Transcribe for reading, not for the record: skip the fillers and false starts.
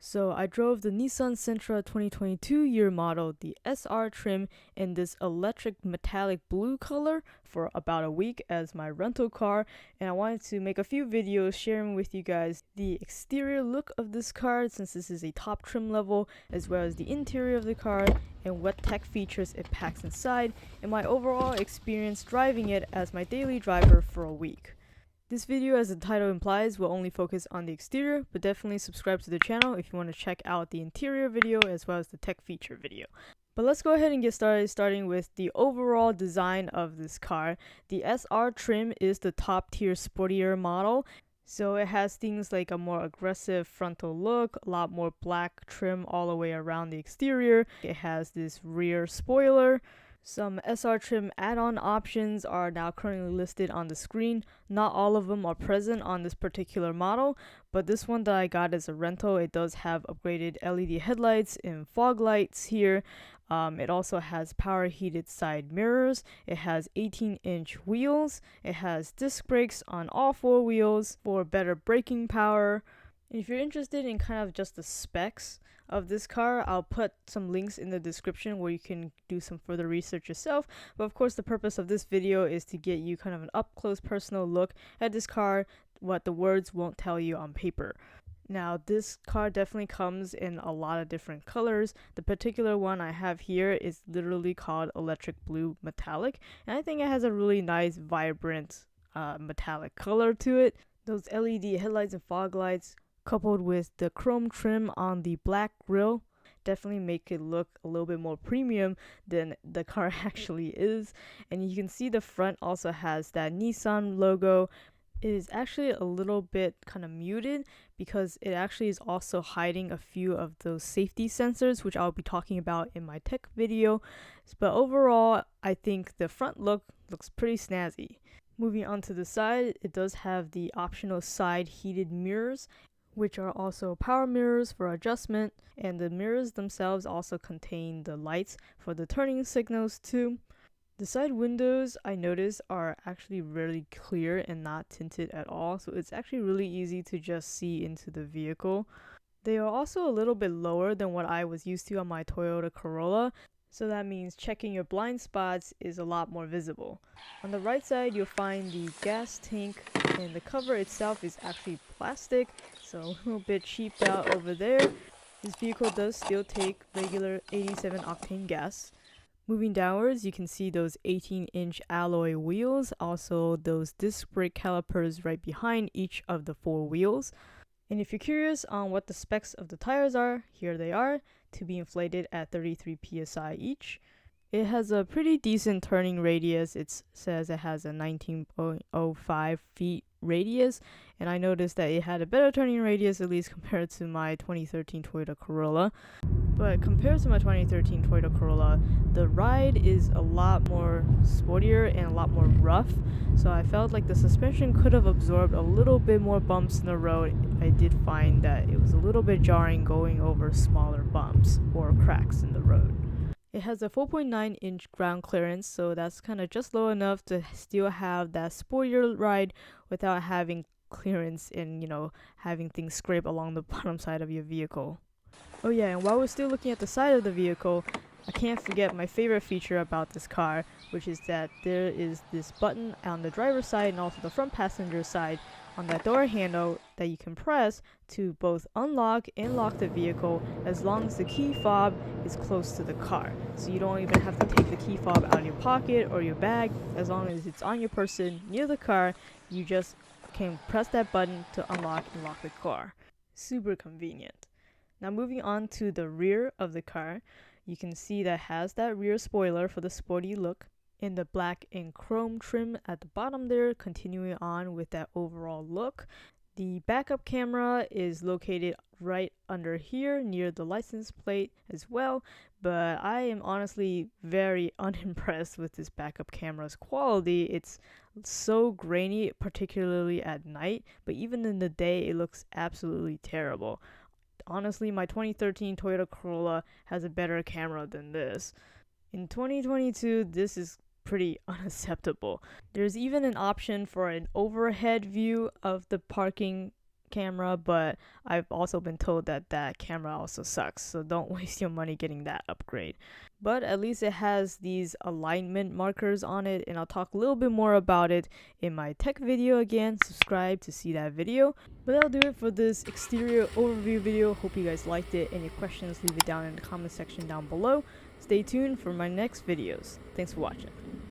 So I drove the Nissan Sentra 2022 year model, the SR trim, in this electric metallic blue color for about a week as my rental car, and I wanted to make a few videos sharing with you guys the exterior look of this car since this is a top trim level, as well as the interior of the car and what tech features it packs inside, and my overall experience driving it as my daily driver for a week. This video, as the title implies, will only focus on the exterior, but definitely subscribe to the channel if you want to check out the interior video as well as the tech feature video. But let's go ahead and get started, starting with the overall design of this car. The SR trim is the top tier sportier model, so it has things like a more aggressive frontal look, a lot more black trim all the way around the exterior. It has this rear spoiler. Some SR trim add-on options are now currently listed on the screen. Not all of them are present on this particular model, but this one that I got as a rental, it does have upgraded LED headlights and fog lights here. It also has power heated side mirrors. It has 18-inch wheels. It has disc brakes on all four wheels for better braking power. And if you're interested in kind of just the specs of this car, I'll put some links in the description where you can do some further research yourself. But of course, the purpose of this video is to get you kind of an up-close personal look at this car, what the words won't tell you on paper. Now, this car definitely comes in a lot of different colors. The particular one I have here is literally called Electric Blue Metallic, and I think it has a really nice, vibrant metallic color to it. Those LED headlights and fog lights, coupled with the chrome trim on the black grille, definitely make it look a little bit more premium than the car actually is. And you can see the front also has that Nissan logo. It is actually a little bit kind of muted because it actually is also hiding a few of those safety sensors, which I'll be talking about in my tech video. But overall, I think the front look looks pretty snazzy. Moving on to the side, it does have the optional side heated mirrors, which are also power mirrors for adjustment, and the mirrors themselves also contain the lights for the turning signals too. The side windows, I noticed, are actually really clear and not tinted at all, so it's actually really easy to just see into the vehicle. They are also a little bit lower than what I was used to on my Toyota Corolla, so that means checking your blind spots is a lot more visible. On the right side, you'll find the gas tank, and the cover itself is actually plastic, so a little bit cheaped out over there. This vehicle does still take regular 87 octane gas. Moving downwards, you can see those 18-inch alloy wheels, also those disc brake calipers right behind each of the four wheels. And if you're curious on what the specs of the tires are, here they are, to be inflated at 33 psi each. It has a pretty decent turning radius. It says it has a 19.05 feet radius, and I noticed that it had a better turning radius, at least compared to my 2013 Toyota Corolla. But compared to my 2013 Toyota Corolla, the ride is a lot more sportier and a lot more rough, so I felt like the suspension could have absorbed a little bit more bumps in the road. I did find that it was a little bit jarring going over smaller bumps or cracks in the road. It has a 4.9-inch ground clearance, so that's kind of just low enough to still have that sportier ride without having clearance and, having things scrape along the bottom side of your vehicle. Oh yeah, and while we're still looking at the side of the vehicle, I can't forget my favorite feature about this car, which is that there is this button on the driver's side and also the front passenger side on that door handle that you can press to both unlock and lock the vehicle as long as the key fob is close to the car. So you don't even have to take the key fob out of your pocket or your bag. As long as it's on your person near the car, you just can press that button to unlock and lock the car. Super convenient. Now moving on to the rear of the car, you can see that it has that rear spoiler for the sporty look in the black and chrome trim at the bottom there, continuing on with that overall look. The backup camera is located right under here near the license plate as well, but I am honestly very unimpressed with this backup camera's quality. It's so grainy, particularly at night, but even in the day it looks absolutely terrible. Honestly, my 2013 Toyota Corolla has a better camera than this. In 2022, this is pretty unacceptable. There's even an option for an overhead view of the parking camera, but I've also been told that that camera also sucks, so don't waste your money getting that upgrade. But at least it has these alignment markers on it, and I'll talk a little bit more about it in my tech video. Again, subscribe to see that video. But that'll do it for this exterior overview video. Hope you guys liked it. Any questions, leave it down in the comment section down below. Stay tuned for my next videos. Thanks for watching.